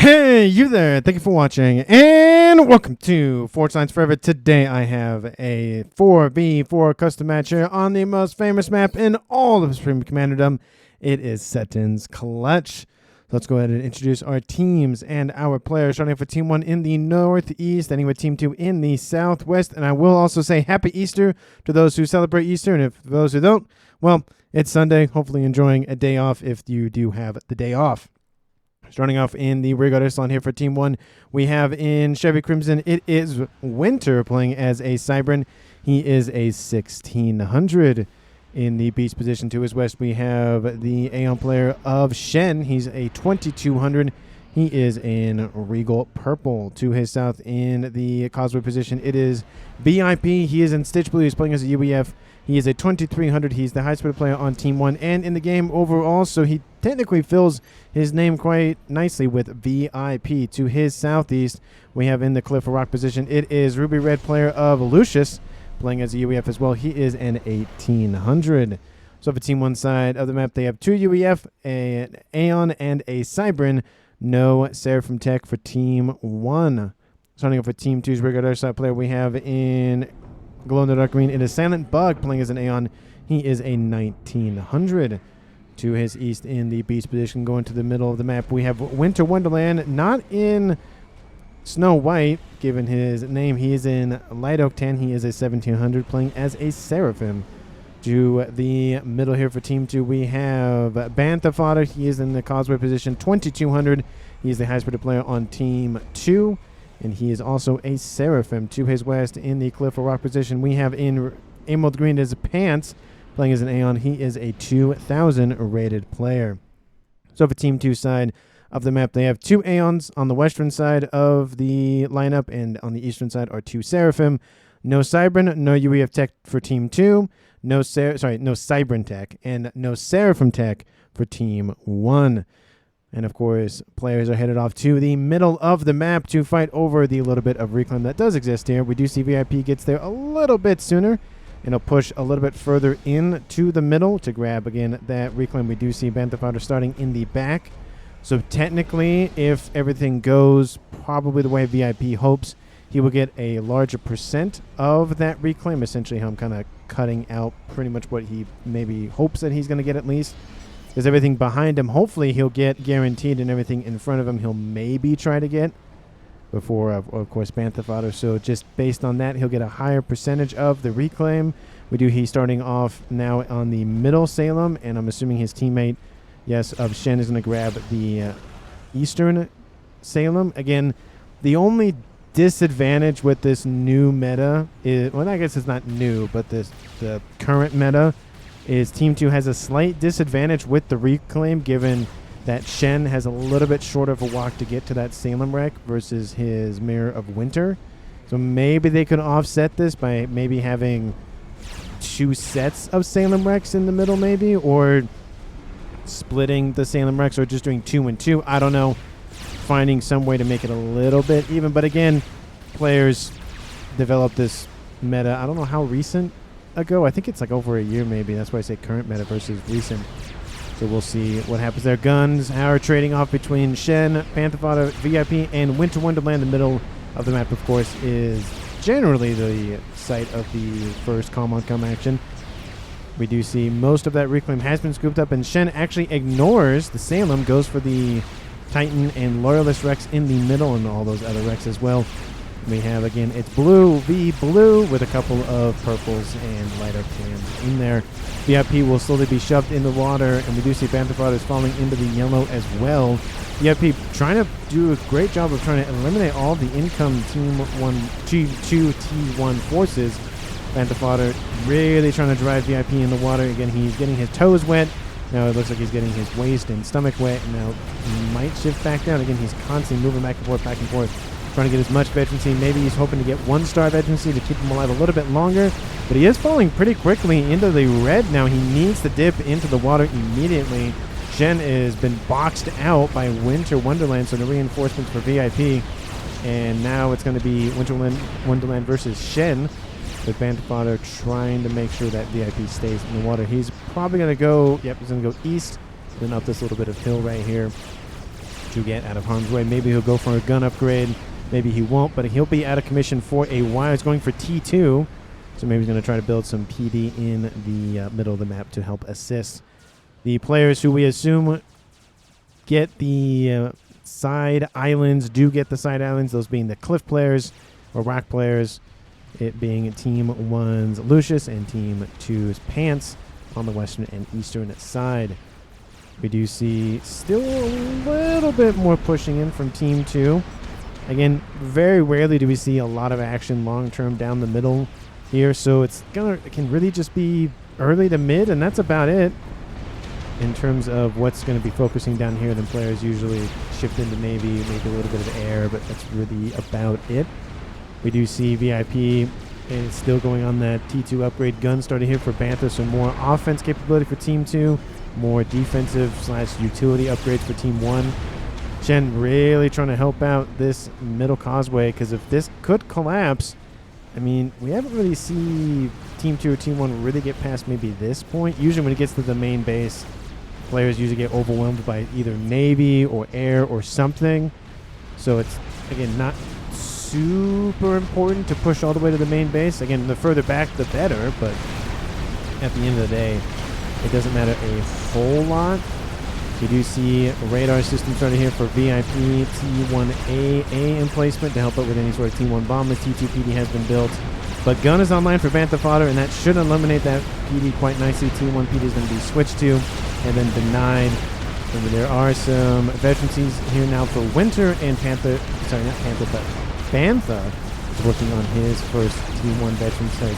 Hey, you there. Thank you for watching, and welcome to Fortnite Forever. Today I have a 4v4 custom match here on the most famous map in all of Supreme Commanderdom. It is SETON'S Clutch. So let's go ahead and introduce our teams and our players, starting with Team 1 in the northeast, ending with Team 2 in the southwest. And I will also say Happy Easter to those who celebrate Easter, and if those who don't, well, it's Sunday. Hopefully enjoying a day off if you do have the day off. Starting off in the rear guard echelon here for Team 1, we have in Chevy Crimson, it is Winter playing as a Cybran. He is a 1600. In the beast position to his west, we have the Aeon player of Shen. He's a 2200. He is in Regal Purple. To his south in the Causeway position, it is VIP. He is in Stitch Blue. He's playing as a UEF. He is a 2300. He's the high speed player on Team 1 and in the game overall, so he technically fills his name quite nicely with VIP. To his southeast, we have in the Cliff Rock position, it is Ruby Red player of Lucius, playing as a UEF as well. He is an 1800. So for Team 1 side of the map, they have two UEF, an Aeon, and a Cybran. No Seraphim Tech for Team 1. Starting off with Team 2's regular side player, we have in Glow in the Dark Green, it is Silent Bug playing as an Aeon. He is a 1900. To his east in the beast position, going to the middle of the map, we have Winter Wonderland, not in Snow White, given his name. He is in Light Oak 10. He is a 1700, playing as a Seraphim. To the middle here for Team 2, we have Bantha Fodder. He is in the Causeway position, 2200. He is the highest rated player on Team 2, and he is also a Seraphim. To his west in the Cliff Rock position, we have in Emerald Green as Pants, playing as an Aeon. He is a 2000 rated player. So for Team 2 side of the map, they have two Aeons on the western side of the lineup, and on the eastern side are two Seraphim. No Cybran, no UEF Tech for Team 2, no Cybran Tech, and no Seraphim Tech for Team 1. And of course, players are headed off to the middle of the map to fight over the little bit of reclaim that does exist here. We do see VIP gets there a little bit sooner, and he'll push a little bit further into the middle to grab, again, that reclaim. We do see Bantha Fodder starting in the back. So technically, if everything goes probably the way VIP hopes, he will get a larger percent of that reclaim. Essentially, I'm kind of cutting out pretty much what he maybe hopes that he's going to get at least. Because everything behind him, hopefully he'll get guaranteed, and everything in front of him he'll maybe try to get before, of course, Bantha Fodder. So just based on that, he'll get a higher percentage of the reclaim. He's starting off now on the middle Salem, and I'm assuming his teammate, yes, of Shen is going to grab the eastern Salem. Again, the only disadvantage with this new meta is, well, I guess it's not new, but the current meta is Team 2 has a slight disadvantage with the reclaim, given that Shen has a little bit shorter of a walk to get to that Salem wreck versus his Mirror of Winter. So maybe they could offset this by maybe having two sets of Salem wrecks in the middle, maybe, or splitting the Salem wrecks, or just doing 2 and 2. I don't know. Finding some way to make it a little bit even. But again, players developed this meta, I don't know how recent ago. I think it's like over a year maybe. That's why I say current meta versus recent. So we'll see what happens there. Guns are trading off between Shen, Bantha Fodder, VIP, and Winter Wonderland. The middle of the map, of course, is generally the site of the first Calm on Come action. We do see most of that reclaim has been scooped up, and Shen actually ignores the Salem, goes for the Titan and Loyalist Rex in the middle, and all those other Rex as well. We have, again, it's blue v blue with a couple of purples and lighter cans in there. VIP will slowly be shoved in the water, and we do see Bantha Fodder is falling into the yellow as well. VIP trying to do a great job of trying to eliminate all the income Team 2 T1 forces. Bantha Fodder really trying to drive VIP in the water. Again, he's getting his toes wet. Now it looks like he's getting his waist and stomach wet. And now he might shift back down. Again, he's constantly moving back and forth, trying to get as much veterancy. Maybe he's hoping to get 1-star veterancy to keep him alive a little bit longer. But he is falling pretty quickly into the red now. He needs to dip into the water immediately. Shen has been boxed out by Winter Wonderland, so the reinforcements for VIP. And now it's going to be Winter Wonderland versus Shen, with Bantha Fodder trying to make sure that VIP stays in the water. He's probably going to go, he's going to go east, then up this little bit of hill right here. to get out of harm's way. Maybe he'll go for a gun upgrade. Maybe he won't, but he'll be out of commission for a while. He's going for T2, so maybe he's going to try to build some PD in the middle of the map to help assist the players who we assume get the side islands, do get the side islands, those being the cliff players or rock players, it being Team 1's Lucius and Team 2's Pants on the western and eastern side. We do see still a little bit more pushing in from Team 2. Again, very rarely do we see a lot of action long-term down the middle here, so it can really just be early to mid, and that's about it in terms of what's going to be focusing down here. Then players usually shift into Navy, maybe a little bit of air, but that's really about it. We do see VIP and it's still going on that T2 upgrade gun started here for Bantha, so more offense capability for Team 2, more defensive / utility upgrades for Team 1. Shen really trying to help out this middle causeway, because if this could collapse, I mean, we haven't really seen Team 2 or Team 1 really get past maybe this point. Usually when it gets to the main base, players usually get overwhelmed by either Navy or air or something. So it's, again, not super important to push all the way to the main base. Again, the further back, the better, but at the end of the day, it doesn't matter a whole lot. You do see a radar system started here for VIP, T1AA emplacement to help out with any sort of T1 bombers. T2 PD has been built, but gun is online for Bantha fodder, and that should eliminate that PD quite nicely. T1 PD is going to be switched to and then denied. And there are some veterancies here now for Winter, and Panther, sorry, not Panther, but Bantha is working on his first T1 veteran, sorry,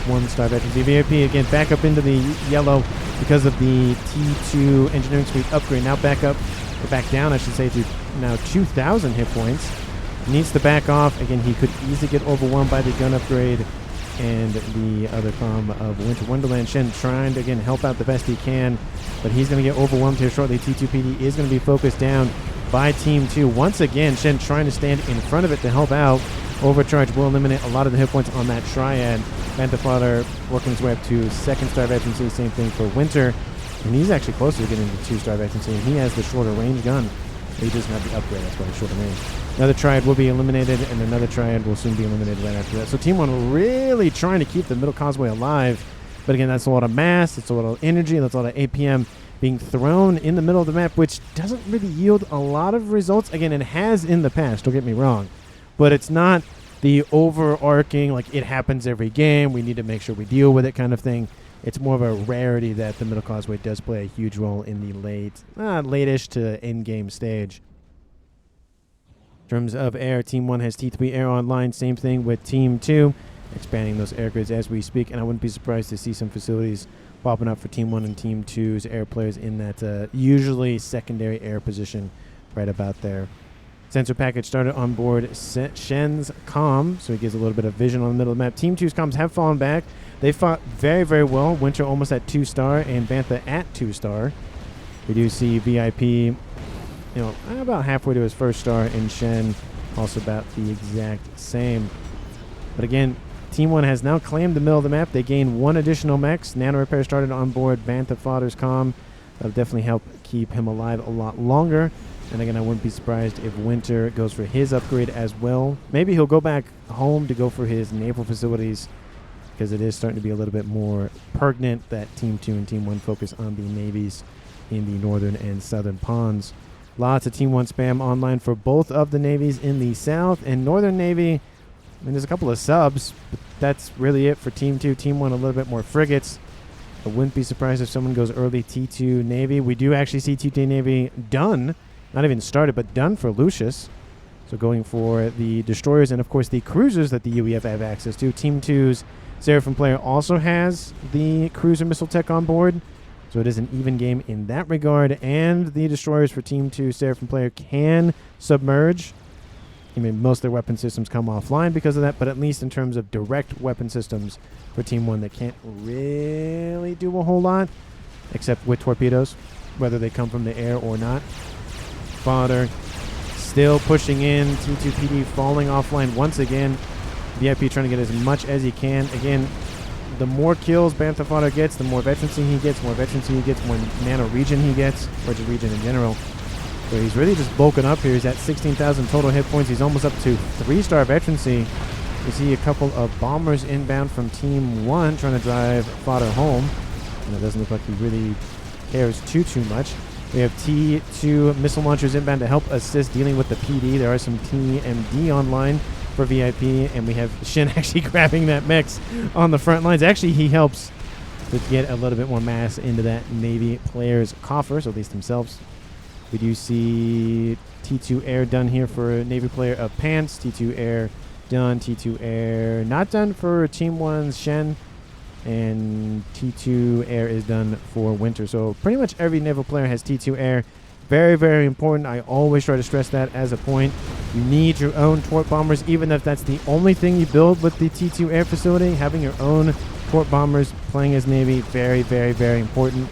1-star veterancy. VIP again back up into the yellow because of the T2 engineering suite upgrade. Now back up, or back down, I should say, to now 2,000 hit points. Needs to back off. Again, he could easily get overwhelmed by the gun upgrade and the other comm of Winter Wonderland. Shen trying to, again, help out the best he can, but he's going to get overwhelmed here shortly. T2 PD is going to be focused down by Team 2. Once again, Shen trying to stand in front of it to help out. Overcharge will eliminate a lot of the hit points on that triad. Bantha fodder working his way up to 2nd-star veterancy. Same thing for Winter. And he's actually closer to getting to 2-star veterancy. And he has the shorter range gun. He doesn't have the upgrade. That's why he's shorter range. Another triad will be eliminated, and another triad will soon be eliminated right after that. So Team 1 really trying to keep the middle causeway alive. But again, that's a lot of mass. It's a lot of energy. That's a lot of APM being thrown in the middle of the map, which doesn't really yield a lot of results. Again, it has in the past. Don't get me wrong. But it's not the overarching, like, it happens every game, we need to make sure we deal with it kind of thing. It's more of a rarity that the middle causeway does play a huge role in the late-ish to end-game stage. In terms of air, Team 1 has T3 air online. Same thing with Team 2, expanding those air grids as we speak. And I wouldn't be surprised to see some facilities popping up for Team 1 and Team 2's air players in that usually secondary air position right about there. Sensor package started on board Shen's comm, so he gives a little bit of vision on the middle of the map. Team 2's comms have fallen back. They fought very, very well. Winter almost at 2-star and Bantha at 2-star. We do see VIP, about halfway to his 1st star, and Shen also about the exact same. But again, Team 1 has now claimed the middle of the map. They gained 1 additional mechs. Nano repair started on board Bantha fodder's comm. That'll definitely help keep him alive a lot longer. And again, I wouldn't be surprised if Winter goes for his upgrade as well. Maybe he'll go back home to go for his naval facilities, because it is starting to be a little bit more pertinent that Team 2 and Team 1 focus on the navies in the northern and southern ponds. Lots of Team 1 spam online for both of the navies in the south and northern navy. I mean, there's a couple of subs, but that's really it for Team 2. Team 1 a little bit more frigates. I wouldn't be surprised if someone goes early T2 Navy. We do actually see T2 Navy done. Not even started, but done for Lucius. So going for the destroyers and, of course, the cruisers that the UEF have access to. Team 2's Seraphim player also has the cruiser missile tech on board. So it is an even game in that regard. And the destroyers for Team 2 Seraphim player can submerge. I mean, most of their weapon systems come offline because of that, but at least in terms of direct weapon systems for Team 1, they can't really do a whole lot, except with torpedoes, whether they come from the air or not. Fodder still pushing in. T2 PD falling offline once again. VIP trying to get as much as he can. Again, the more kills Bantha fodder gets, the more veterancy he gets. More veterancy he gets, more nano region he gets, or just region in general. So he's really just bulking up here. He's at 16,000 total hit points. He's almost up to 3-star veterancy. You see a couple of bombers inbound from Team 1 trying to drive fodder home. And it doesn't look like he really cares too much. We have T2 missile launchers inbound to help assist dealing with the PD. There are some TMD online for VIP. And we have Shen actually grabbing that mix on the front lines. Actually, he helps to get a little bit more mass into that Navy player's coffers, or at least themselves. We do see T2 air done here for Navy player of Pants. T2 air done. T2 air not done for Team 1's Shen. And T2 air is done for Winter. So pretty much every Naval player has T2 air. Very, very important. I always try to stress that as a point. You need your own torp bombers, even if that's the only thing you build with the T2 air facility. Having your own torp bombers playing as Navy, very, very, very important.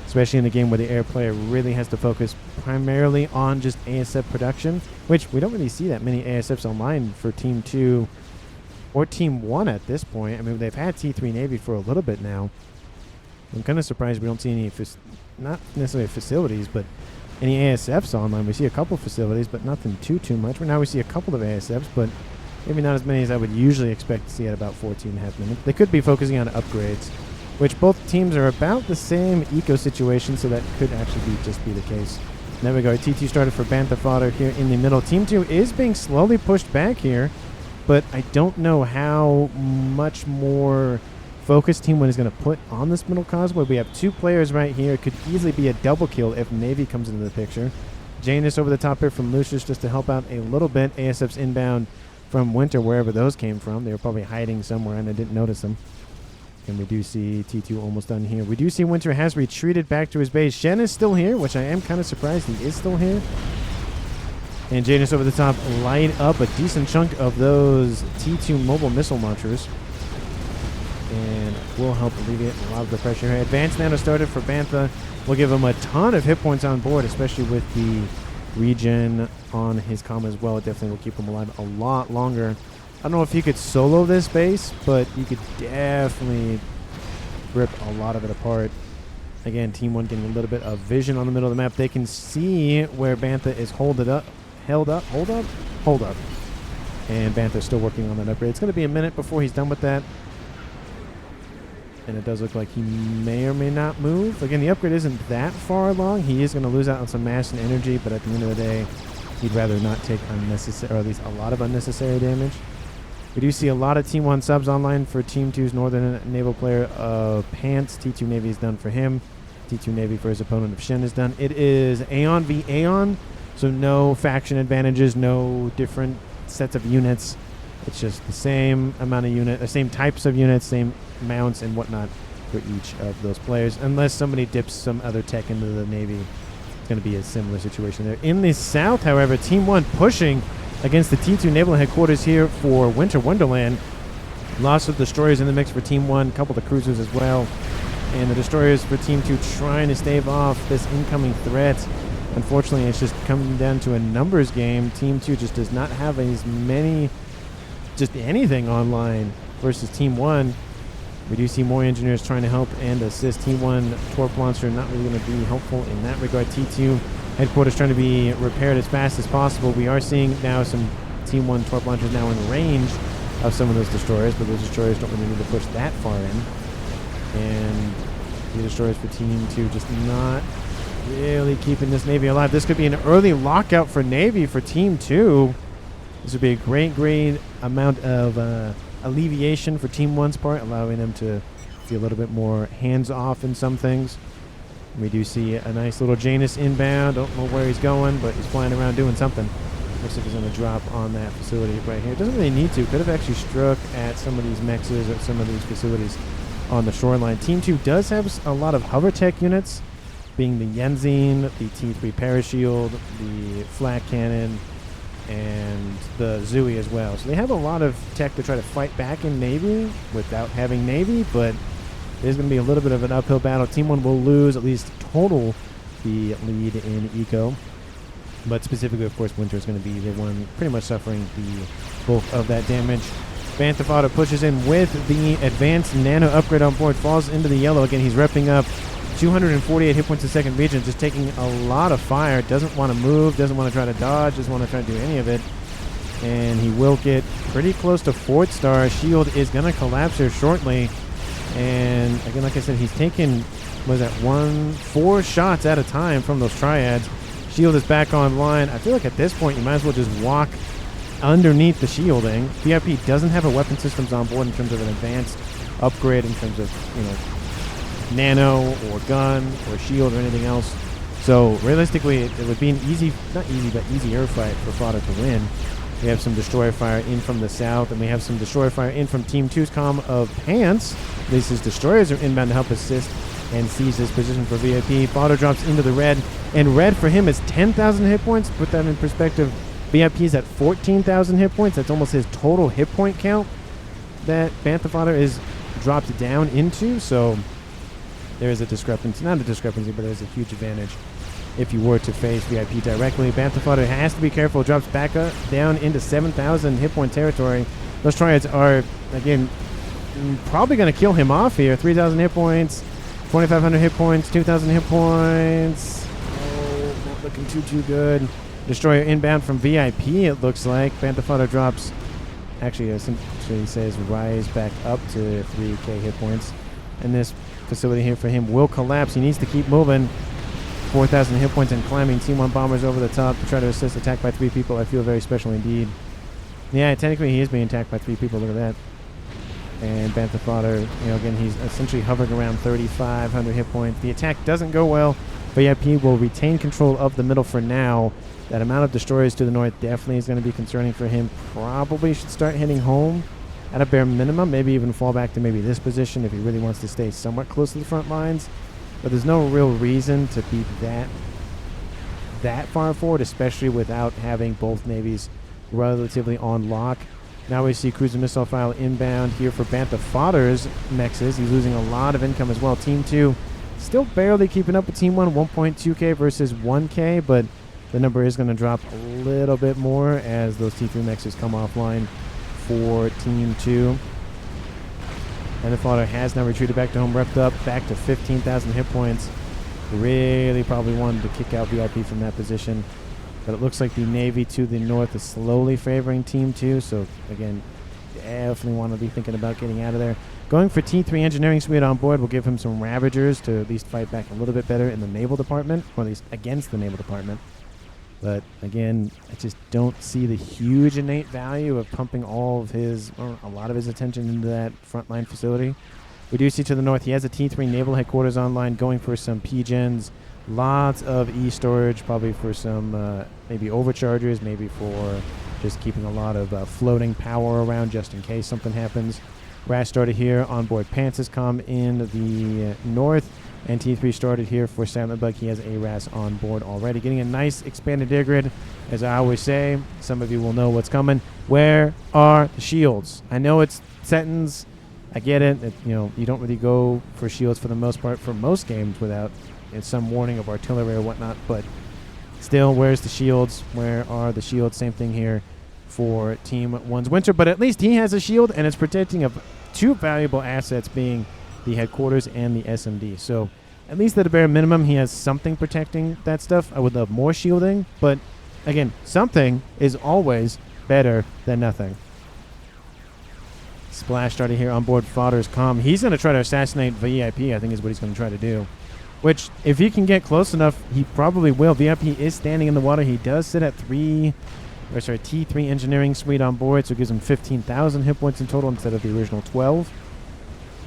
Especially in a game where the air player really has to focus primarily on just ASF production, which we don't really see that many ASFs online for Team 2 or Team 1 at this point. I mean, they've had T3 Navy for a little bit now. I'm kind of surprised we don't see any, not necessarily facilities, but any ASFs online. We see a couple facilities, but nothing too much. Now we see a couple of ASFs, but maybe not as many as I would usually expect to see at about 14.5 minutes. They could be focusing on upgrades, which both teams are about the same eco situation, so that could actually just be the case. In that regard, T2 started for Bantha fodder here in the middle. Team 2 is being slowly pushed back here, but I don't know how much more focus Team 1 is going to put on this middle causeway. We have 2 players right here. It could easily be a double kill if Navy comes into the picture. Janus over the top here from Lucius just to help out a little bit. ASF's inbound from Winter, wherever those came from. They were probably hiding somewhere and I didn't notice them. And we do see T2 almost done here. We do see Winter has retreated back to his base. Shen is still here, which I am kind of surprised he is still here. And Janus over the top light up a decent chunk of those T2 mobile missile launchers. And will help alleviate a lot of the pressure here. Advanced Nano started for Bantha. Will give him a ton of hit points on board, especially with the regen on his comm as well. It definitely will keep him alive a lot longer. I don't know if you could solo this base, but you could definitely rip a lot of it apart. Again, Team 1 getting a little bit of vision on the middle of the map. They can see where Bantha is hold up. And Bantha's still working on that upgrade. It's going to be a minute before he's done with that. And it does look like he may or may not move. Again, the upgrade isn't that far along. He is going to lose out on some mass and energy, but at the end of the day, he'd rather not take unnecessary, or at least a lot of unnecessary damage. We do see a lot of Team 1 subs online for Team 2's Northern Naval player of Pants. T2 Navy is done for him. T2 Navy for his opponent of Shen is done. It is Aeon v Aeon, so no faction advantages, no different sets of units. It's just the same amount of unit, the same types of units, same mounts and whatnot for each of those players. Unless somebody dips some other tech into the Navy, it's going to be a similar situation there. In the south, however, Team 1 pushing against the T2 Naval headquarters here for Winter Wonderland. Lots of destroyers in the mix for Team 1, a couple of cruisers as well. And the destroyers for Team 2 trying to stave off this incoming threat. Unfortunately, it's just coming down to a numbers game. Team 2 just does not have as many, just anything online versus Team 1. We do see more engineers trying to help and assist. Team 1 torp launcher not really going to be helpful in that regard. T2 headquarters trying to be repaired as fast as possible. We are seeing now some Team 1 torp launchers now in range of some of those destroyers, but those destroyers don't really need to push that far in. And the destroyers for Team 2 just not really keeping this Navy alive. This could be an early lockout for Navy for Team 2. This would be a great amount of alleviation for Team 1's part, allowing them to be a little bit more hands-off in some things. We do see a nice little Janus inbound. Don't know where he's going, but he's flying around doing something. Looks like he's going to drop on that facility right here. Doesn't really need to. Could have actually struck at some of these mexes at some of these facilities on the shoreline. Team 2 does have a lot of hover tech units, being the Yenzine, the T3 Parashield, the Flak Cannon, and the Zooey as well. So they have a lot of tech to try to fight back in Navy without having Navy, but there's going to be a little bit of an uphill battle. Team 1 will lose at least total the lead in eco. But specifically, of course, Winter is going to be the one pretty much suffering the bulk of that damage. Bantha fodder pushes in with the advanced nano upgrade on board, falls into the yellow. Again, he's repping up 248 hit points a second region, just taking a lot of fire. Doesn't want to move, doesn't want to try to dodge, doesn't want to try to do any of it. And he will get pretty close to 4th star. Shield is going to collapse here shortly. And again, like I said, he's taken, what is that, 4 shots at a time from those triads. Shield is back online. I feel like at this point, you might as well just walk underneath the shielding. VIP doesn't have a weapon systems on board in terms of an advanced upgrade in terms of, you know, nano or gun or shield or anything else. So realistically, it would be an easy, not easy, but easier fight for Fodder to win. We have some destroyer fire in from the south, and we have some destroyer fire in from Team 2's comm of Pants. At least his destroyers are inbound to help assist and seize this position for VIP. Fodder drops into the red, and red for him is 10,000 hit points. Put that in perspective. VIP is at 14,000 hit points. That's almost his total hit point count that Bantha Fodder is dropped down into. So there is a discrepancy, not a discrepancy, but there's a huge advantage if you were to face VIP directly. Bantha Fodder has to be careful, drops back up, down into 7,000 hit point territory. Those triads are, again, probably going to kill him off here. 3,000 hit points, 2,500 hit points, 2,000 hit points. Oh, not looking too good. Destroyer inbound from VIP, it looks like. Bantha Fodder drops, actually, essentially says rise back up to 3k hit points. And this facility here for him will collapse. He needs to keep moving. 4,000 hit points and climbing. Team 1 bombers over the top to try to assist. Attacked by 3 people. I feel very special indeed. Yeah, technically he is being attacked by 3 people. Look at that. And Bantha Fodder, you know, again, he's essentially hovering around 3,500 hit points. The attack doesn't go well. VIP will retain control of the middle for now. That amount of destroyers to the north definitely is going to be concerning for him. Probably should start hitting home at a bare minimum. Maybe even fall back to maybe this position if he really wants to stay somewhat close to the front lines. But there's no real reason to be that far forward, especially without having both navies relatively on lock. Now we see cruiser missile file inbound here for Bantha Fodder's mexes. He's losing a lot of income as well. Team 2 still barely keeping up with Team 1, 1.2k versus 1k, but the number is going to drop a little bit more as those T3 mexes come offline for Team 2. And the Fodder has now retreated back to home, repped up, back to 15,000 hit points. Really probably wanted to kick out VIP from that position. But it looks like the Navy to the north is slowly favoring Team 2. So, again, definitely want to be thinking about getting out of there. Going for T3 Engineering Suite on board will give him some Ravagers to at least fight back a little bit better in the Naval Department, or at least against the Naval Department. But again, I just don't see the huge innate value of pumping all of his, or a lot of his attention into that frontline facility. We do see to the north, he has a T3 Naval Headquarters online, going for some P-Gens, lots of E-storage, probably for some maybe overchargers, maybe for just keeping a lot of floating power around just in case something happens. Rash started here on board Pants's comm in the north. And T3 started here for Silent Bug. He has a RAS on board already. Getting a nice expanded air grid. As I always say, some of you will know what's coming. Where are the shields? I know it's SETON'S. I get it. You know, you don't really go for shields for the most part for most games without some warning of artillery or whatnot. But still, where's the shields? Where are the shields? Same thing here for Team 1's Winter. But at least he has a shield, and it's protecting of 2 valuable assets, being the headquarters and the SMD. So at least at a bare minimum, he has something protecting that stuff. I would love more shielding, but again, something is always better than nothing. Splash started here on board Fodder's comm. He's going to try to assassinate VIP, I think is what he's going to try to do. Which, if he can get close enough, he probably will. VIP is standing in the water. He does sit at T3 Engineering Suite on board, so it gives him 15,000 hit points in total instead of the original 12.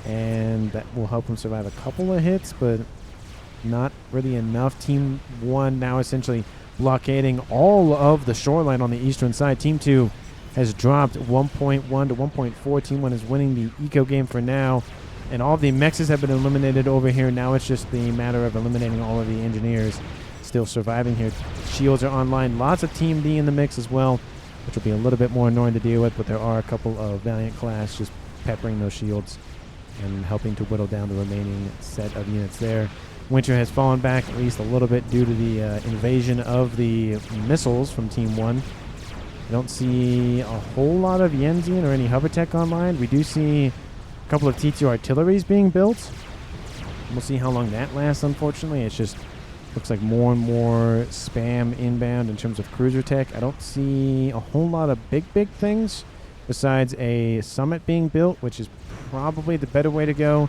And that will help him survive a couple of hits, but not really enough. Team 1 now essentially blockading all of the shoreline on the eastern side. Team 2 has dropped 1.1 to 1.4. Team 1 is winning the eco game for now, and all of the mexes have been eliminated over here. Now it's just the matter of eliminating all of the engineers still surviving here. Shields are online. Lots of Team D in the mix as well, which will be a little bit more annoying to deal with, but there are a couple of Valiant class just peppering those shields and helping to whittle down the remaining set of units there. Winter has fallen back at least a little bit due to the invasion of the missiles from Team 1. I don't see a whole lot of Yenzian or any hover tech online. We do see a couple of T2 artilleries being built. We'll see how long that lasts, unfortunately. It's just looks like more and more spam inbound in terms of cruiser tech. I don't see a whole lot of big things besides a summit being built, which is probably the better way to go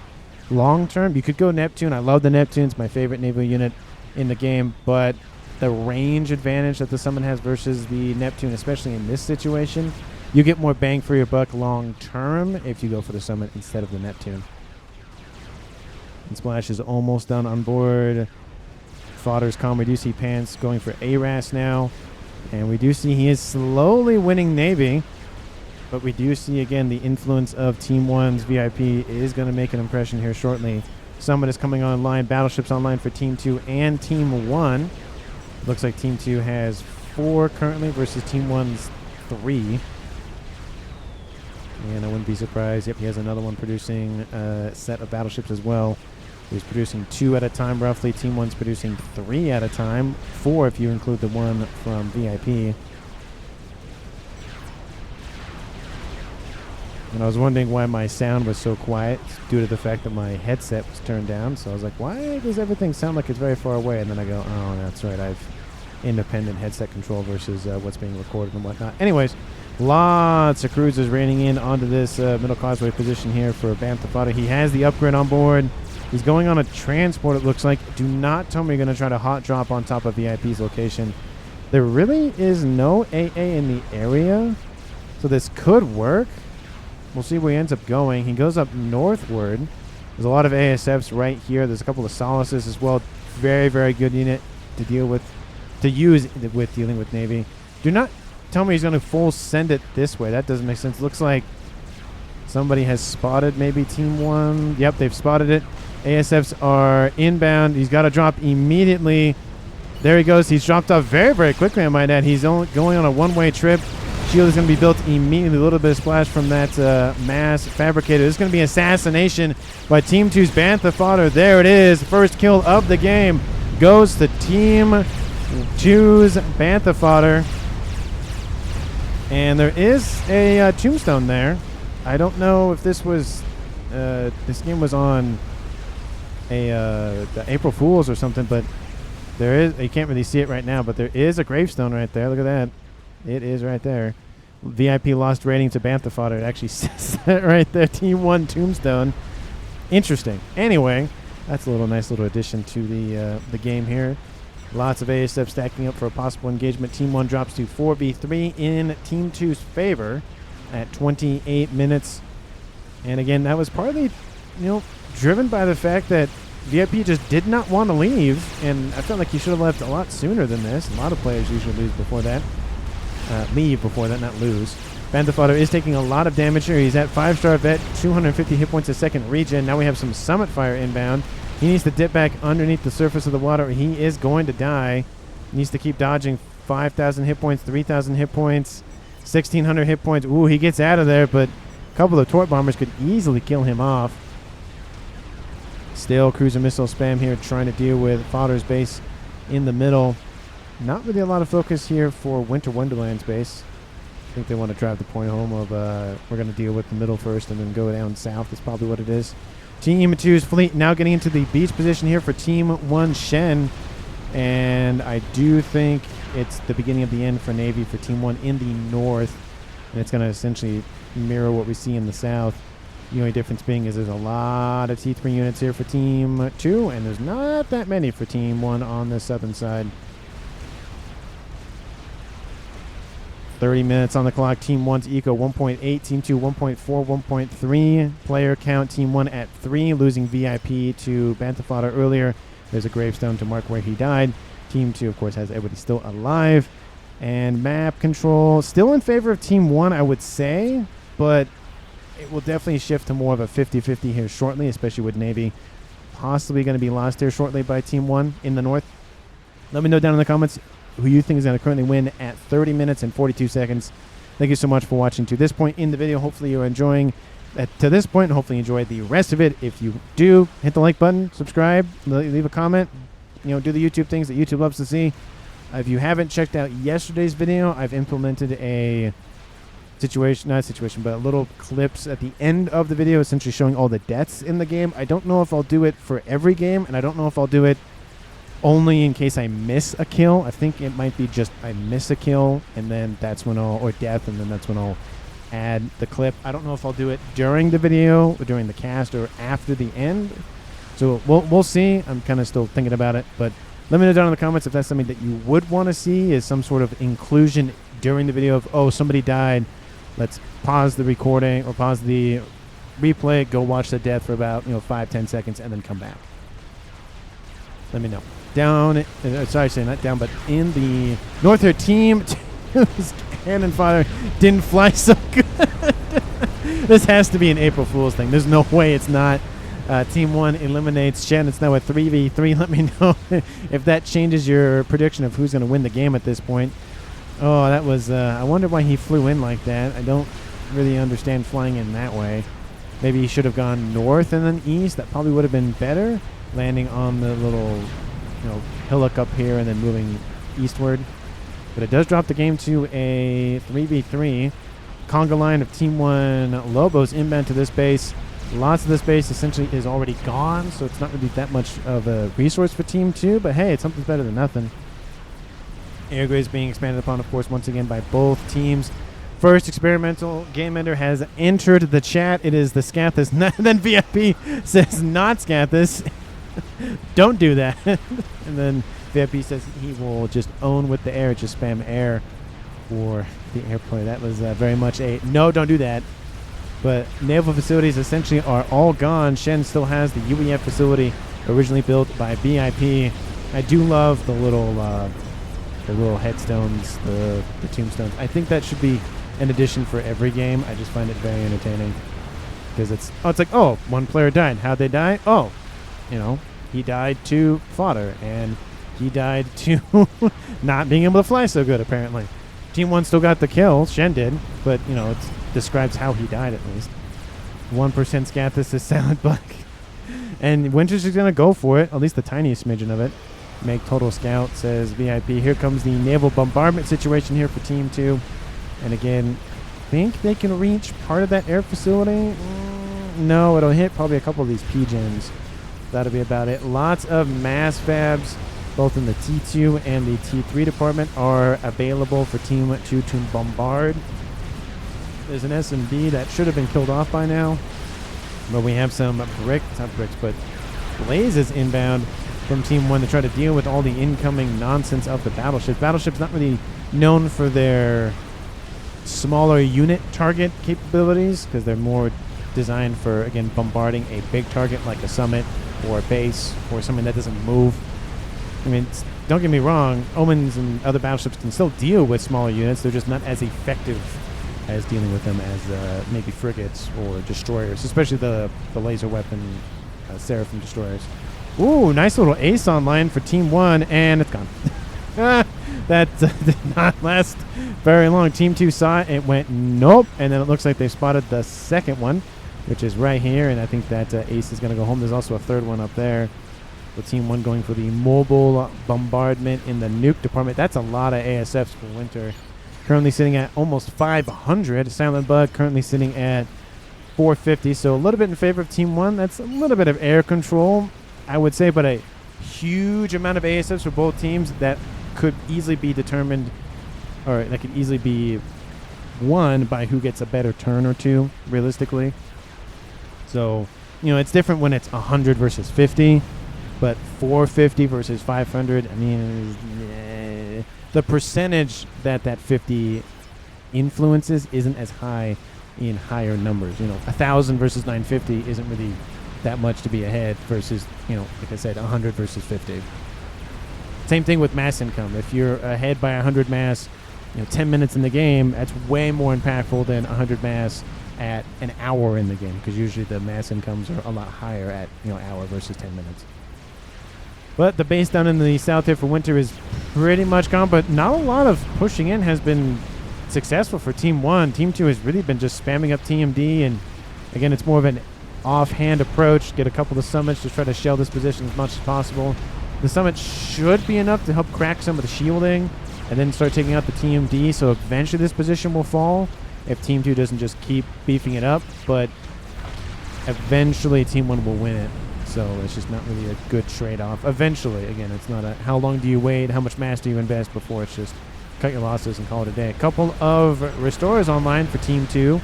long term. You could go Neptune. I love the Neptunes, my favorite naval unit in the game, but the range advantage that the summit has versus the Neptune, especially in this situation, you get more bang for your buck long term if you go for the summit instead of the Neptune. And Splash is almost done on board. Fodder's calm. We do see Pants going for ARAS now. And we do see he is slowly winning Navy. But we do see, again, the influence of Team 1's VIP is going to make an impression here shortly. Summit is coming online. Battleships online for Team 2 and Team 1. Looks like Team 2 has 4 currently versus Team 1's 3. And I wouldn't be surprised. Yep, he has another one producing a set of battleships as well. He's producing 2 at a time, roughly. Team 1's producing 3 at a time. 4 if you include the one from VIP. And I was wondering why my sound was so quiet due to the fact that my headset was turned down. So I was like, why does everything sound like it's very far away? And then I go, oh, that's right. I've independent headset control versus what's being recorded and whatnot. Anyways, lots of cruisers raining in onto this middle causeway position here for Bantha Fodder. He has the upgrade on board. He's going on a transport, it looks like. Do not tell me you're going to try to hot drop on top of VIP's location. There really is no AA in the area, so this could work. We'll see where he ends up going. He goes up northward. There's a lot of ASFs right here. There's a couple of Solaces as well. Very, very good unit to deal with, to use with dealing with Navy. Do not tell me he's going to full send it this way. That doesn't make sense. Looks like somebody has spotted maybe Team 1. Yep, they've spotted it. ASFs are inbound. He's got to drop immediately. There he goes. He's dropped off very, very quickly, I might add. He's only going on a one-way trip. Shield is going to be built immediately. A little bit of splash from that mass fabricator. This is going to be Assassination by Team 2's Bantha Fodder. There it is. First kill of the game goes to Team 2's Bantha Fodder. And there is a tombstone there. I don't know if this was... this game was on the April Fool's or something, but there is... You can't really see it right now, but there is a gravestone right there. Look at that. It is right there. VIP lost rating to Bantha Fodder. It actually says that right there. Team 1 tombstone. Interesting. Anyway, that's a nice little addition to the game here. Lots of ASF stacking up for a possible engagement. Team 1 drops to 4v3 in Team 2's favor at 28 minutes. And again, that was partly, driven by the fact that VIP just did not want to leave. And I felt like he should have left a lot sooner than this. A lot of players usually leave before that. Leave before that, not lose. Bantha Fodder is taking a lot of damage here. He's at 5-star vet, 250 hit points a second regen. Now we have some summit fire inbound. He needs to dip back underneath the surface of the water. He is going to die. He needs to keep dodging. 5,000 hit points, 3,000 hit points, 1,600 hit points. Ooh, he gets out of there, but a couple of torp bombers could easily kill him off. Still cruiser missile spam here, trying to deal with Fodder's base in the middle. Not really a lot of focus here for Winter Wonderland's base. I think they want to drive the point home of we're going to deal with the middle first and then go down south. That's probably what it is. Team 2's fleet now getting into the beach position here for Team 1 Shen. And I do think it's the beginning of the end for Navy for Team 1 in the north. And it's going to essentially mirror what we see in the south. The only difference being is there's a lot of T3 units here for Team 2. And there's not that many for Team 1 on the southern side. 30 minutes on the clock. Team 1's eco 1.8, Team 2 1.4, 1.3. Player count, Team 1 at 3, losing VIP to Bantha Fodder earlier. There's a gravestone to mark where he died. Team 2, of course, has everybody still alive. And map control, still in favor of Team 1, I would say, but it will definitely shift to more of a 50-50 here shortly, especially with Navy possibly going to be lost here shortly by Team 1 in the north. Let me know down in the comments who you think is going to currently win at 30 minutes and 42 seconds. Thank you so much for watching to this point in the video. Hopefully you're enjoying to this point, and hopefully you enjoyed the rest of it. If you do, hit the like button, subscribe, leave a comment, do the YouTube things that YouTube loves to see. If you haven't checked out yesterday's video, I've implemented a but little clips at the end of the video essentially showing all the deaths in the game. I don't know if I'll do it for every game, and I don't know if I'll do it only in case I miss a kill. I think it might be just I miss a kill, and then that's when or death, and then that's when I'll add the clip. I don't know if I'll do it during the video, or during the cast, or after the end. So we'll see. I'm kind of still thinking about it, but let me know down in the comments if that's something that you would want to see, is some sort of inclusion during the video of, oh, somebody died. Let's pause the recording or pause the replay, go watch the death for about 5-10 seconds, and then come back. Let me know. Down, sorry, say not down, but in the north here, team two's cannon fire didn't fly so good. This has to be an April Fool's thing. There's no way it's not. Team 1 eliminates Shen. It's now a 3v3. Let me know if that changes your prediction of who's going to win the game at this point. Oh, that was... I wonder why he flew in like that. I don't really understand flying in that way. Maybe he should have gone north and then east. That probably would have been better. Landing on the little, hillock up here and then moving eastward. But it does drop the game to a 3v3. Conga line of Team 1 Lobos inbound to this base. Lots of this base essentially is already gone, so it's not really that much of a resource for Team 2. But hey, it's something better than nothing. Air grades being expanded upon, of course, once again by both teams. First experimental game ender has entered the chat. It is the Scathis. Then VIP says not Scathis. Don't do that. And then VIP says he will just own with the air, just spam air for the airplay. That was very much a no, don't do that. But naval facilities essentially are all gone. Shen still has the UEF facility originally built by VIP. I do love the little headstones, the tombstones. I think that should be an addition for every game. I just find it very entertaining because it's like, oh, one player died. How'd they die? Oh, he died to fodder, and he died to not being able to fly so good, apparently. Team 1 still got the kill. Shen did, but, it describes how he died at least. 1% Scathis is Silent Buck. And Winter's just going to go for it, at least the tiniest smidgen of it. Make total scout, says VIP. Here comes the naval bombardment situation here for Team 2. And again, think they can reach part of that air facility? No, it'll hit probably a couple of these P-gens. That'll be about it. Lots of mass fabs, both in the T2 and the T3 department, are available for Team 2 to bombard. There's an SMD that should have been killed off by now. But we have some blazes inbound from Team 1 to try to deal with all the incoming nonsense of the battleship. Battleship's not really known for their smaller unit target capabilities because they're more designed for, again, bombarding a big target like a summit or a base or something that doesn't move. I mean, don't get me wrong, Omens and other battleships can still deal with smaller units. They're just not as effective as dealing with them as maybe frigates or destroyers, especially the laser weapon Seraphim destroyers. Ooh, nice little ace online for Team 1, and it's gone. That did not last very long. Team 2 saw it. It went nope, and then it looks like they spotted the second one, which is right here, and I think that ace is going to go home. There's also a third one up there. With Team 1 going for the mobile bombardment in the nuke department. That's a lot of ASFs for Winter. Currently sitting at almost 500. Silent Bug currently sitting at 450. So a little bit in favor of Team 1. That's a little bit of air control, I would say, but a huge amount of ASFs for both teams that could easily be determined, or that could easily be won by who gets a better turn or two, realistically. So, it's different when it's 100 versus 50. But 450 versus 500, I mean, the percentage that 50 influences isn't as high in higher numbers. 1,000 versus 950 isn't really that much to be ahead versus, like I said, 100 versus 50. Same thing with mass income. If you're ahead by 100 mass, 10 minutes in the game, that's way more impactful than 100 mass at an hour in the game, because usually the mass incomes are a lot higher at, hour versus 10 minutes. But the base down in the south here for Winter is pretty much gone, but not a lot of pushing in has been successful for Team 1. Team 2 has really been just spamming up TMD, and again, it's more of an offhand approach. Get a couple of summits to try to shell this position as much as possible. The summit should be enough to help crack some of the shielding and then start taking out the TMD, so eventually this position will fall. if Team 2 doesn't just keep beefing it up, but eventually Team 1 will win it. So it's just not really a good trade-off. Eventually, again, it's not a how long do you wait, how much mass do you invest before it's just cut your losses and call it a day. A couple of restores online for Team 2.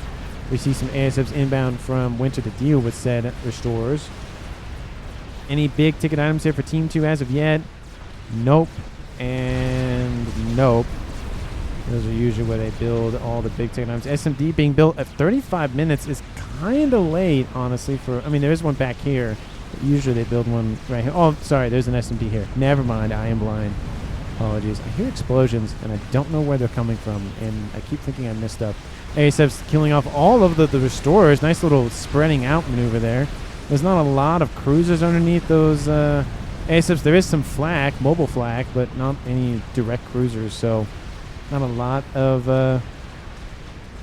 We see some ASFs inbound from Winter to deal with said restores. Any big ticket items here for Team 2 as of yet? Nope. And nope. Those are usually where they build all the big ticket items. SMD being built at 35 minutes is kind of late, honestly. I mean, there is one back here. But usually they build one right here. Oh, sorry, there's an SMD here. Never mind, I am blind. Apologies. I hear explosions, and I don't know where they're coming from, and I keep thinking I missed up. ASF's killing off all of the restorers. Nice little spreading out maneuver there. There's not a lot of cruisers underneath those ASFs. There is some flak, mobile flak, but not any direct cruisers, so not a lot of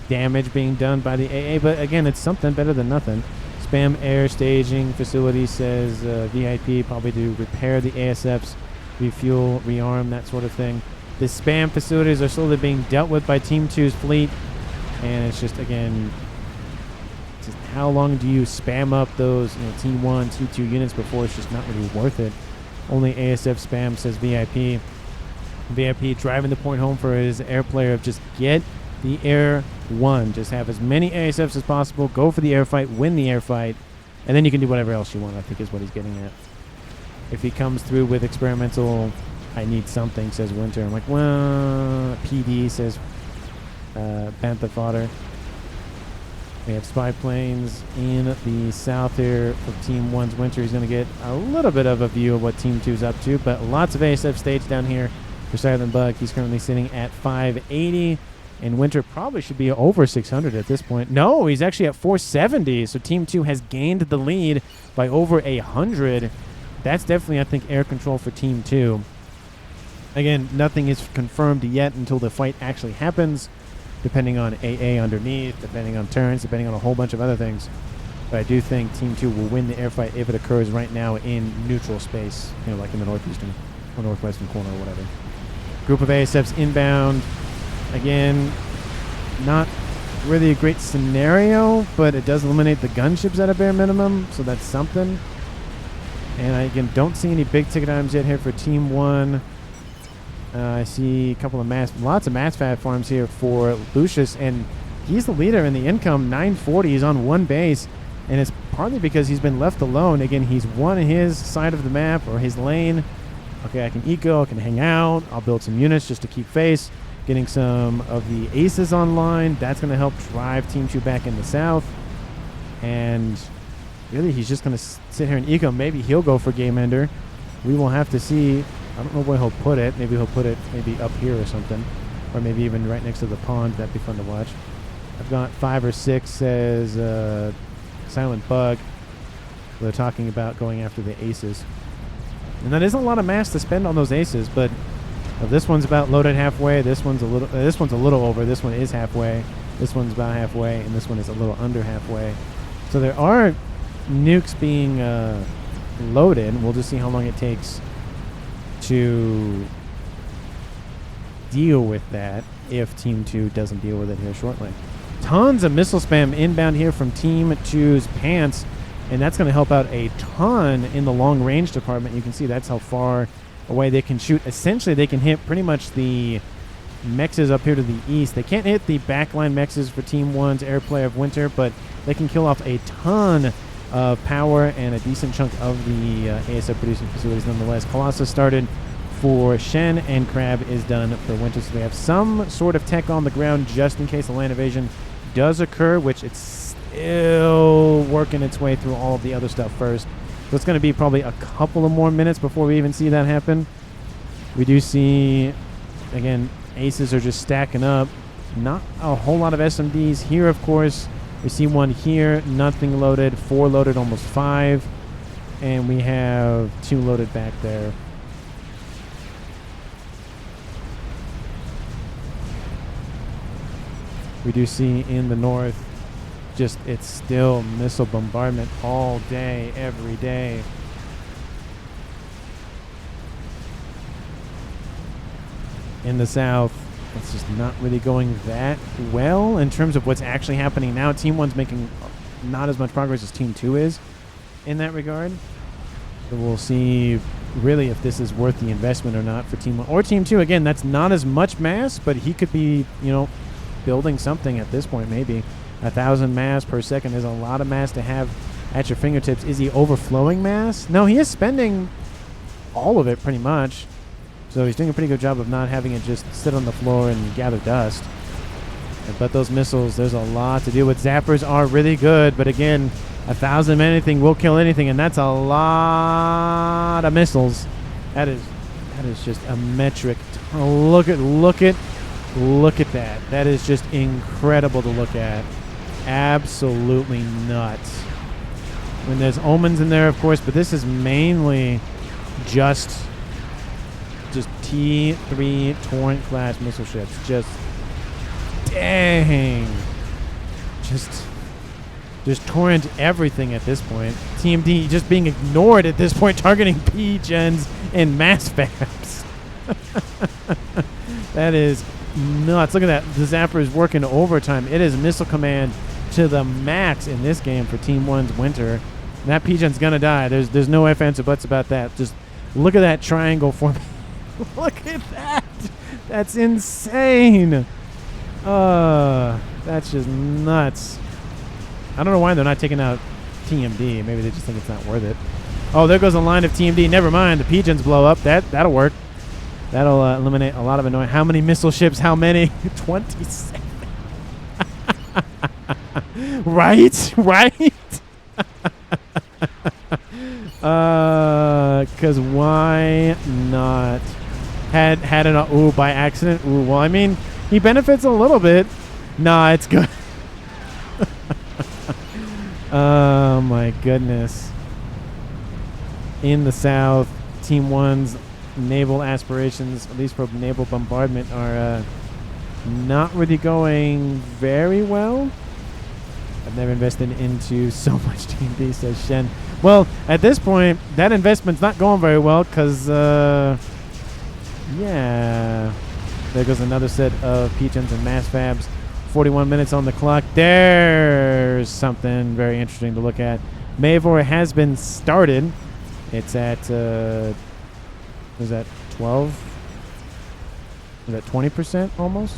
damage being done by the AA. But again, it's something better than nothing. Spam air staging facility says VIP, probably to repair the ASFs, refuel, rearm, that sort of thing. The spam facilities are slowly being dealt with by Team 2's fleet, and it's just, again, just how long do you spam up those Team 1, Team 2 units before it's just not really worth it. Only ASF spam, says VIP. VIP driving the point home for his air player of just get the air one. Just have as many ASFs as possible, go for the air fight, win the air fight, and then you can do whatever else you want, I think is what he's getting at. If he comes through with experimental, I need something, says Winter. I'm like, well, PD, says Bantha Fodder. We have spy planes in the south here of Team 1's Winter. He's going to get a little bit of a view of what Team 2's up to, but lots of ASF staged down here for Silent Bug. He's currently sitting at 580, and Winter probably should be over 600 at this point. No, he's actually at 470, so Team 2 has gained the lead by over 100. That's definitely, I think, air control for Team 2. Again, nothing is confirmed yet until the fight actually happens, depending on AA underneath, depending on turns, depending on a whole bunch of other things. But I do think Team 2 will win the air fight if it occurs right now in neutral space, like in the northeastern or northwestern corner or whatever. Group of ASFs inbound. Again, not really a great scenario, but it does eliminate the gunships at a bare minimum, so that's something. And I, again, don't see any big ticket items yet here for Team 1. I see a couple of lots of mass FAF farms here for Lucius, and he's the leader in the income. 940, he's on one base, and it's partly because he's been left alone. Again, he's won his side of the map, or his lane. Okay, I can eco, I can hang out, I'll build some units just to keep face. Getting some of the aces online, that's going to help drive Team 2 back in the south. And really, he's just going to sit here and eco. Maybe he'll go for game ender. We will have to see. I don't know where he'll put it. Maybe he'll put it up here or something. Or maybe even right next to the pond. That'd be fun to watch. I've got 5 or 6, says Silent Bug. They're talking about going after the aces. And that isn't a lot of mass to spend on those aces, but this one's about loaded halfway. This one's a little over. This one is halfway. This one's about halfway, and this one is a little under halfway. So there are nukes being loaded. We'll just see how long it takes to deal with that if Team 2 doesn't deal with it here shortly. Tons of missile spam inbound here from Team 2's Pants, and that's going to help out a ton in the long range department. You can see that's how far away they can shoot. Essentially, they can hit pretty much the mexes up here to the east. They can't hit the backline mexes for Team 1's airplay of Winter, but they can kill off a ton of power and a decent chunk of the ASF producing facilities nonetheless. Colossus started for Shen, and Crab is done for Winter, so they have some sort of tech on the ground just in case a land invasion does occur, which it's still working its way through all of the other stuff first. So it's going to be probably a couple of more minutes before we even see that happen. We do see, again, aces are just stacking up. Not a whole lot of SMDs here, of course. We see one here, nothing loaded, 4 loaded, almost 5. And we have 2 loaded back there. We do see in the north, just it's still missile bombardment all day, every day. In the south, it's just not really going that well in terms of what's actually happening now. Team 1's making not as much progress as Team 2 is in that regard. So we'll see really if this is worth the investment or not for Team 1 or Team 2. Again, that's not as much mass, but he could be, you know, building something at this point. Maybe 1,000 mass per second is a lot of mass to have at your fingertips. Is he overflowing mass? No, he is spending all of it pretty much. So he's doing a pretty good job of not having it just sit on the floor and gather dust. But those missiles, there's a lot to do with. Zappers are really good, but again, 1,000 anything will kill anything, and that's a lot of missiles. That is just a metric. Oh, look at that. That is just incredible to look at. Absolutely nuts. I mean, there's omens in there, of course, but this is mainly just T3 Torrent class missile ships. Just dang. Just Torrent everything at this point. TMD just being ignored at this point, targeting P-gens and mass FAFs. That is nuts. Look at that. The Zapper is working overtime. It is missile command to the max in this game for Team 1's Winter. And that P-gen's going to die. There's no ifs, ands, or buts about that. Just look at that triangle formation. Look at that. That's insane. That's just nuts. I don't know why they're not taking out TMD. Maybe they just think it's not worth it. Oh, there goes a line of TMD. Never mind. The P-gens blow up. That'll work. That'll eliminate a lot of annoying. How many missile ships? How many? 27. Right? Because why not? Had an ooh by accident. Ooh, well, I mean, he benefits a little bit. Nah, it's good. Oh my goodness. In the south, Team 1's naval aspirations, at least for naval bombardment, are not really going very well. I've never invested into so much TMD, says Shen. Well, at this point, that investment's not going very well because, yeah. There goes another set of P-gens and mass fabs. 41 minutes on the clock. There's something very interesting to look at. Mavor has been started. It's at, is that 12? Is that 20% almost?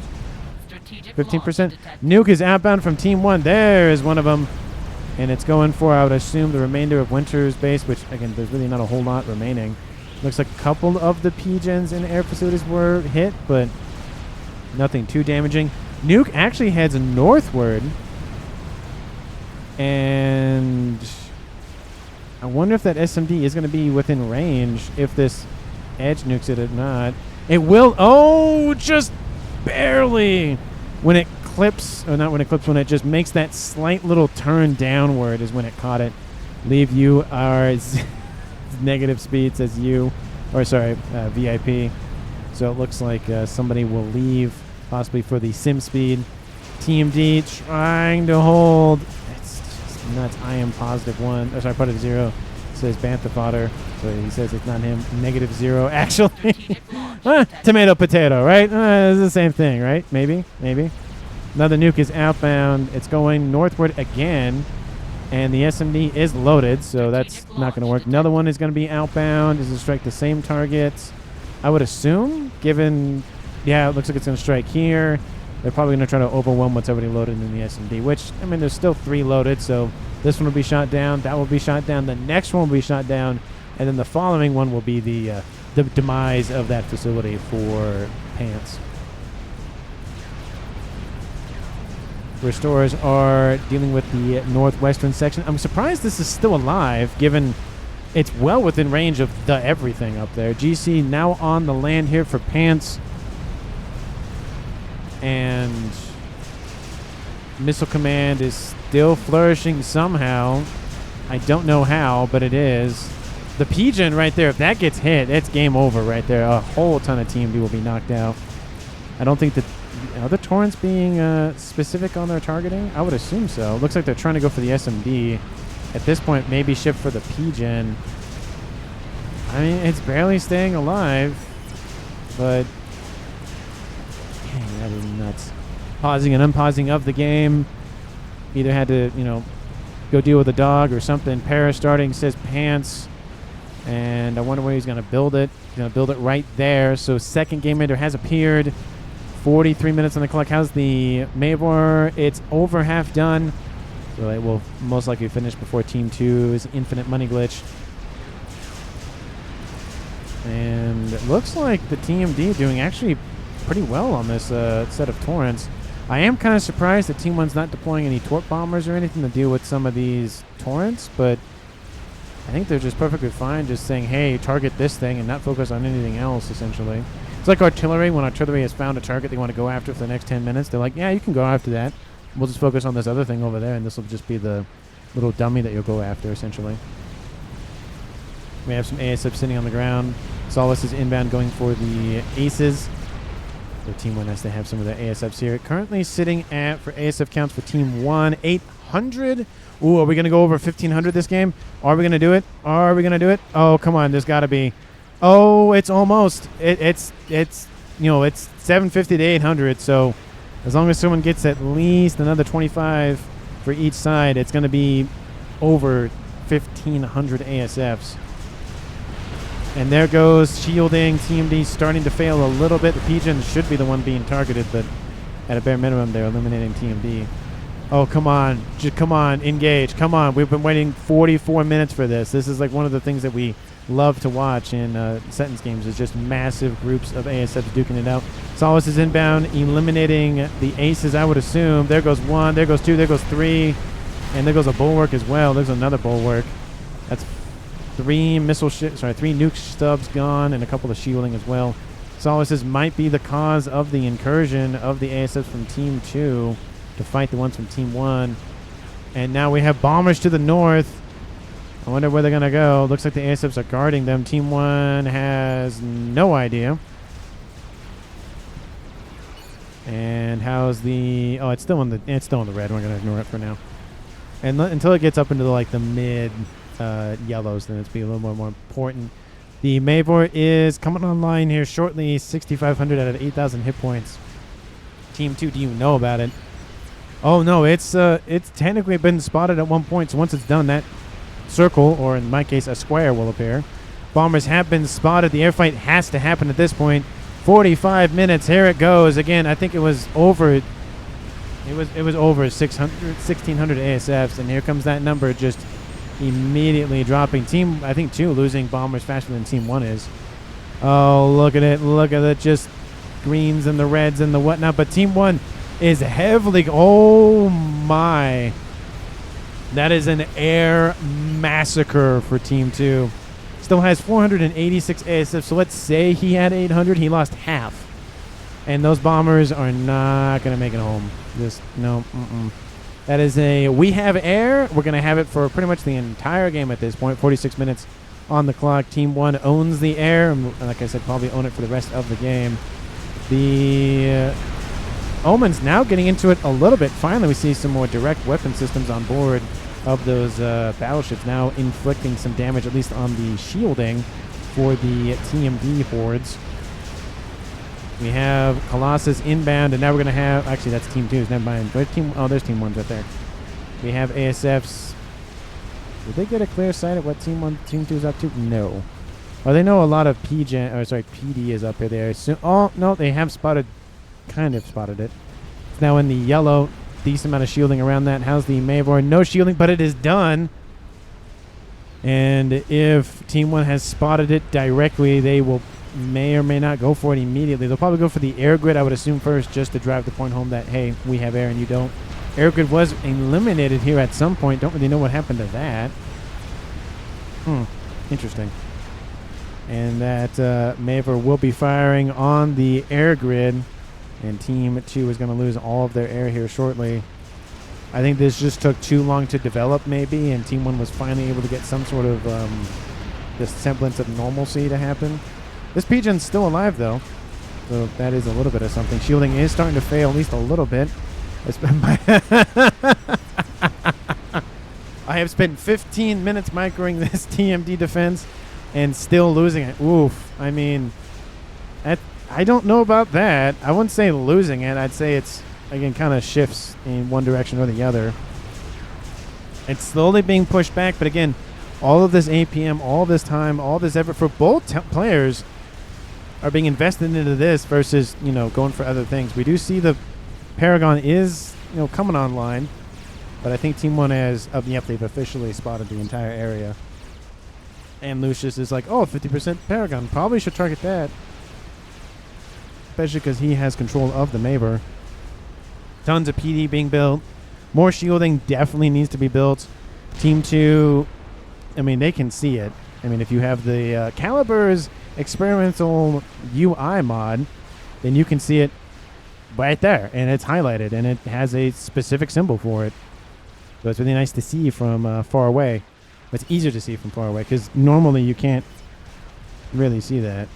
15%. Nuke is outbound from Team 1. There is one of them. And it's going for, I would assume, the remainder of Winter's base, which, again, there's really not a whole lot remaining. Looks like a couple of the P-gens and air facilities were hit, but nothing too damaging. Nuke actually heads northward. And I wonder if that SMD is going to be within range if this edge nukes it or not. It will. Oh, just barely. When it clips, or not when it clips, when it just makes that slight little turn downward is when it caught it. Leave you our negative speed, says you. Or sorry, VIP. So it looks like somebody will leave, possibly for the sim speed. TMD trying to hold. It's just nuts. I am +1. Or sorry, +0. Says Bantha fodder. So he says it's not him. -0. Actually, tomato potato, right? It's the same thing, right? Maybe. Another nuke is outbound. It's going northward again, and the SMD is loaded, so that's not going to work. Another one is going to be outbound. Does it strike the same targets? I would assume, given, yeah, it looks like it's going to strike here. They're probably going to try to overwhelm what's already loaded in the SMD, which, I mean, there's still 3 loaded, so this one will be shot down. That will be shot down. The next one will be shot down, and then the following one will be the demise of that facility for Pants. Restorers are dealing with the northwestern section. I'm surprised this is still alive, given it's well within range of the everything up there. GC now on the land here for Pants. And Missile Command is still flourishing somehow. I don't know how, but it is. The P-gen right there, if that gets hit, it's game over right there. A whole ton of TMD will be knocked out. I don't think that... Are the Torrents being specific on their targeting? I would assume so. Looks like they're trying to go for the SMD. At this point, maybe shift for the P-gen. I mean, it's barely staying alive, but... Dang, pausing and unpausing of the game. Either had to, you know, go deal with a dog or something. Para starting, says pants. And I wonder where he's going to build it. He's going to build it right there. So second game ender has appeared. 43 minutes on the clock. How's the Mavor? It's over half done. So it will most likely finish before Team 2's infinite money glitch. And it looks like the TMD doing actually pretty well on this set of torrents. I am kind of surprised that Team 1's not deploying any torp bombers or anything to deal with some of these torrents, but I think they're just perfectly fine just saying, hey, target this thing and not focus on anything else, essentially. It's like artillery. When artillery has found a target they want to go after for the next 10 minutes, they're like, yeah, you can go after that. We'll just focus on this other thing over there, and this will just be the little dummy that you'll go after, essentially. We have some ASF sitting on the ground. Solace is inbound going for the aces. So Team 1 has to have some of their ASFs here. Currently sitting at, for ASF counts for Team 1, 800. Ooh, are we going to go over 1,500 this game? Are we going to do it? Are we going to do it? Oh, come on. There's got to be. Oh, it's almost. It's you know, it's 750 to 800. So as long as someone gets at least another 25 for each side, it's going to be over 1,500 ASFs. And there goes shielding. TMD starting to fail a little bit. The Pigeon should be the one being targeted, but at a bare minimum, they're eliminating TMD. Oh, come on. Come on. Engage. Come on. We've been waiting 44 minutes for this. This is like one of the things that we love to watch in SETON'S games is just massive groups of ASFs duking it out. Solace is inbound, eliminating the aces, I would assume. There goes one. There goes two. There goes three. And there goes a bulwark as well. There's another bulwark. That's three nuke stubs gone and a couple of shielding as well. Solaces might be the cause of the incursion of the ASFs from Team 2 to fight the ones from Team 1. And now we have bombers to the north. I wonder where they're going to go. Looks like the ASFs are guarding them. Team 1 has no idea. And how's the... Oh, it's still in the red. We're going to ignore it for now. And until it gets up into like the mid yellows, then it's be a little more important. The Mavor is coming online here shortly. 6,500 out of 8,000 hit points. Team 2, do you know about it? Oh no, it's technically been spotted at one point. So once it's done, that circle, or in my case, a square, will appear. Bombers have been spotted. The airfight has to happen at this point. 45 minutes. Here it goes again. I think it was over. It was over 1,600 ASFs, and here comes that number just immediately dropping. Team, I think, 2 losing bombers faster than Team 1 is. Oh, look at it. Look at it. Just greens and the reds and the whatnot. But Team 1 is heavily... Oh, my. That is an air massacre for Team 2. Still has 486 ASF. So let's say he had 800. He lost half. And those bombers are not going to make it home. Just, no. That is a... We have air. We're going to have it for pretty much the entire game at this point. 46 minutes on the clock. Team 1 owns the air. And like I said, probably own it for the rest of the game. The Omen's now getting into it a little bit. Finally, we see some more direct weapon systems on board of those battleships, now inflicting some damage, at least on the shielding for the TMD hordes. We have Colossus inbound, and now we're going to have... Actually, that's Team 2's. Never mind. There's Team 1's right there. We have ASFs. Did they get a clear sight at what Team 2 is up to? No. Oh, they know a lot of PD is up here. Oh, no, they have kind of spotted it. It's now in the yellow. Decent amount of shielding around that. How's the Mavor? No shielding, but it is done. And if Team 1 has spotted it directly, they may or may not go for it immediately. They'll probably go for the air grid, I would assume, first, just to drive the point home that, hey, we have air and you don't. Air grid was eliminated here at some point. Don't really know what happened to that. Interesting. And that Mavor will be firing on the air grid. And Team 2 is going to lose all of their air here shortly. I think this just took too long to develop, maybe, and Team 1 was finally able to get some sort of this semblance of normalcy to happen. This Pigeon's still alive, though, so that is a little bit of something. Shielding is starting to fail, at least a little bit. I have spent 15 minutes microing this TMD defense and still losing it. Oof. I mean, I don't know about that. I wouldn't say losing it. I'd say it's again, kind of shifts in one direction or the other. It's slowly being pushed back, but again, all of this APM, all this time, all this effort for both players are being invested into this versus, going for other things. We do see the Paragon is, coming online, but I think Team 1 has, they've officially spotted the entire area. And Lucius is like, 50% Paragon. Probably should target that. Especially because he has control of the Maver. Tons of PD being built. More shielding definitely needs to be built. Team 2, they can see it. If you have the Caliber's experimental UI mod, then you can see it right there. And it's highlighted. And it has a specific symbol for it. So it's really nice to see from far away. It's easier to see from far away because normally you can't really see that.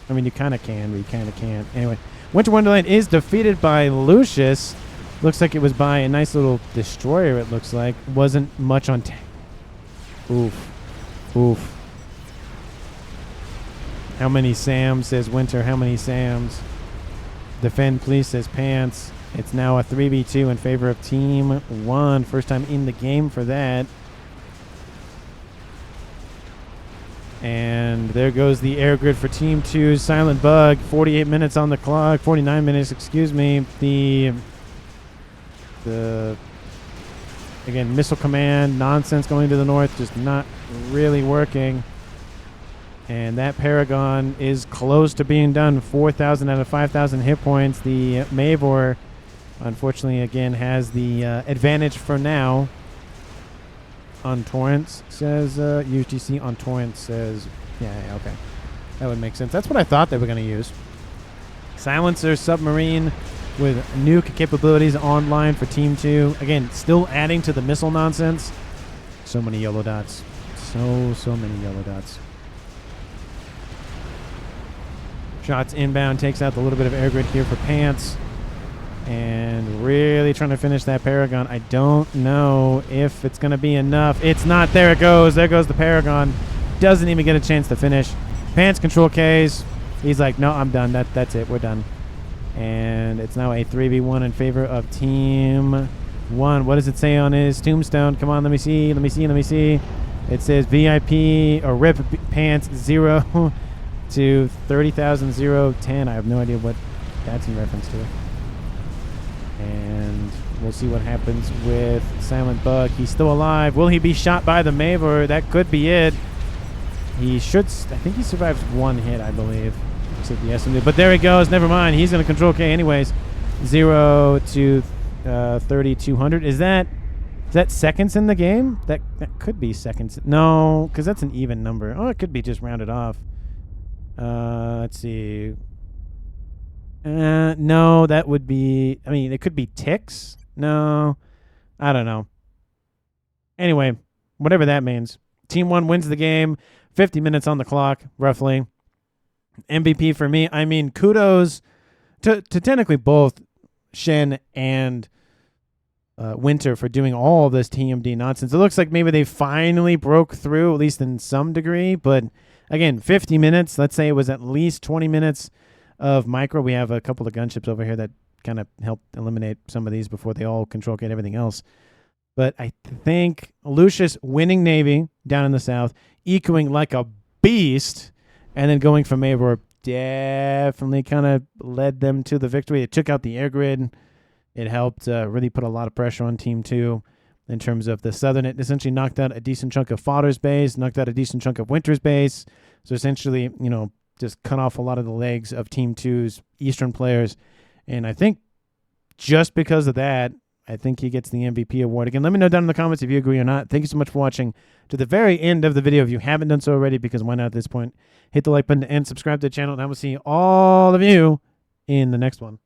You kind of can, but you kind of can't. Anyway, Winter Wonderland is defeated by Lucius. Looks like it was by a nice little destroyer, it looks like. Wasn't much on... Oof. Oof. How many Sams, says Winter. How many Sams? Defend, please, says Pants. It's now a 3v2 in favor of Team 1. First time in the game for that. And there goes the air grid for Team 2. Silent Bug, 48 minutes on the clock. 49 minutes, excuse me. The again, missile command nonsense going to the north, just not really working. And that Paragon is close to being done. 4,000 out of 5,000 hit points. The Mavor, unfortunately, again, has the advantage for now. On Torrents says UGC on Torrents says okay, that would make sense. That's what I thought they were going to use. Silencer submarine with nuke capabilities online for Team 2. Again, still adding to the missile nonsense. So many yellow dots. So many yellow dots. Shots inbound, takes out the little bit of air grid here for Pants. And really trying to finish that Paragon. I don't know if it's going to be enough. It's not. There it goes. There goes the Paragon. Doesn't even get a chance to finish. Pants control Ks. He's like, no, I'm done. That's it. We're done. And it's now a 3v1 in favor of Team 1. What does it say on his tombstone? Come on, let me see. It says VIP or RIP Pants 0 to 30,000 010. I have no idea what that's in reference to. And we'll see what happens with Silent Bug. He's still alive. Will he be shot by the Maver? That could be it. He should... I think he survives one hit, I believe. Except the SMD. But there he goes. Never mind. He's going to control K anyways. 0 to 3,200. Is that seconds in the game? That could be seconds. No, because that's an even number. Oh, it could be just rounded off. Let's see... no, that would be... it could be ticks. No, I don't know. Anyway, whatever that means. Team 1 wins the game. 50 minutes on the clock, roughly. MVP for me. Kudos to technically both Shen and Winter for doing all of this TMD nonsense. It looks like maybe they finally broke through, at least in some degree. But, again, 50 minutes. Let's say it was at least 20 minutes of micro. We have a couple of gunships over here that kind of help eliminate some of these before they all control get everything else. But I think Lucius winning Navy down in the south, ecoing like a beast, and then going from Mavor definitely kind of led them to the victory. It took out the air grid. It helped really put a lot of pressure on Team 2 in terms of the southern. It essentially knocked out a decent chunk of Fodder's base, knocked out a decent chunk of Winter's base. So essentially, just cut off a lot of the legs of Team 2's Eastern players. And I think just because of that, I think he gets the MVP award. Again, let me know down in the comments if you agree or not. Thank you so much for watching to the very end of the video. If you haven't done so already, because why not at this point, hit the like button and subscribe to the channel. And I will see all of you in the next one.